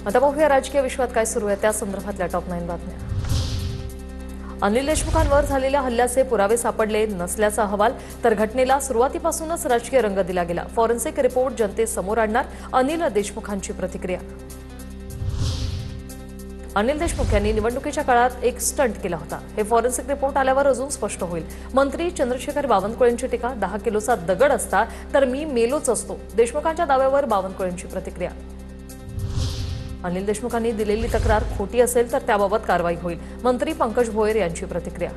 आता पाहूया राजकीय विश्वात काय सुरू आहे त्या संदर्भातल्या टॉप 9 बातम्या। अनिल देशमुखांवर झालेल्या हल्ल्याचे पुरावे सापडले नसल्याचा अहवाल, तर घटनेला सुरुवातीपासूनच राजकीय रंग दिला गेला। फॉरेन्सिक रिपोर्ट जनतेसमोर आणणार अनिल देशमुखांची प्रतिक्रिया। अनिल देशमुख यांनी निवडणुकीच्या काळात एक स्टंट केला होता, हे फॉरेन्सिक रिपोर्ट आल्यावर अजून स्पष्ट होईल। मंत्री चंद्रशेखर बावनकुळेंची टीका, 10 किलोचा दगड असता तर मी मेलोच असतो। देशमुखांच्या दाव्यावर बावनकुळेंची प्रतिक्रिया। अनिल देशमुखांनी दिलेली तक्रार खोटी असेल तर त्याबाबत कारवाई होईल, मंत्री पंकज भोयर यांची प्रतिक्रिया।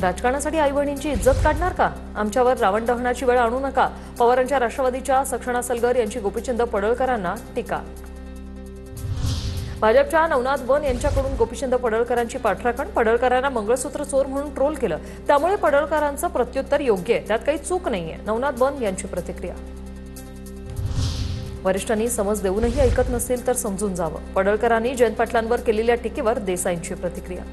राजकारणासाठी आई बहिणींची इज्जत काढणार का? आमच्यावर रावण दहनाची वेळ आणू नका। पवारांच्या राष्ट्रवादीच्या सक्षणा सलगर यांची गोपीचंद पडळकरांना टीका। भाजपच्या नवनाथ वन यांच्याकडून गोपीचंद पडळकरांची पाठराखण, पडळकरांना मंगळसूत्र चोर म्हणून ट्रोल केलं, त्यामुळे पडळकरांचं प्रत्युत्तर योग्य आहे, त्यात काही चूक नाहीये। नवनाथ वन यांची प्रतिक्रिया। वरिष्ठांनी समज देऊनही ऐकत नसतील तर समजून जावं, पडळकरांनी जयंत पाटलांवर केलेल्या टीकेवर देसाईंची प्रतिक्रिया।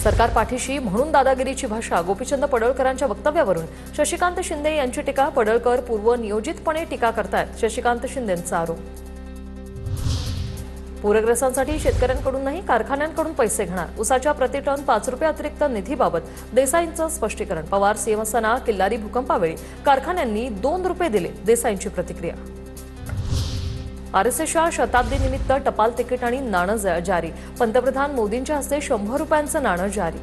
सरकार पाठीशी म्हणून दादागिरीची भाषा, गोपीचंद पडळकरांच्या वक्तव्यावरून शशिकांत शिंदे यांची टीका, पडळकर पूर्वनियोजितपणे टीका करतायत, शशिकांत शिंदेंचा आरोप। पूरग्रस्तांसाठी शेतकऱ्यांकडून नाही कारखान्यांकडून पैसे घेणार, उसाच्या प्रतिटन 5 रुपये अतिरिक्त निधीबाबत देसाईंचं स्पष्टीकरण। पवार सीएम असताना किल्लारी भूकंपावेळी कारखान्यांनी 2 रुपये दिले, देसाईंची प्रतिक्रिया। आरएसएसच्या शताब्दीनिमित्त टपाल तिकीट आणि नाणं जारी, पंतप्रधान मोदींच्या हस्ते 100 रुपयांचं नाणं जारी।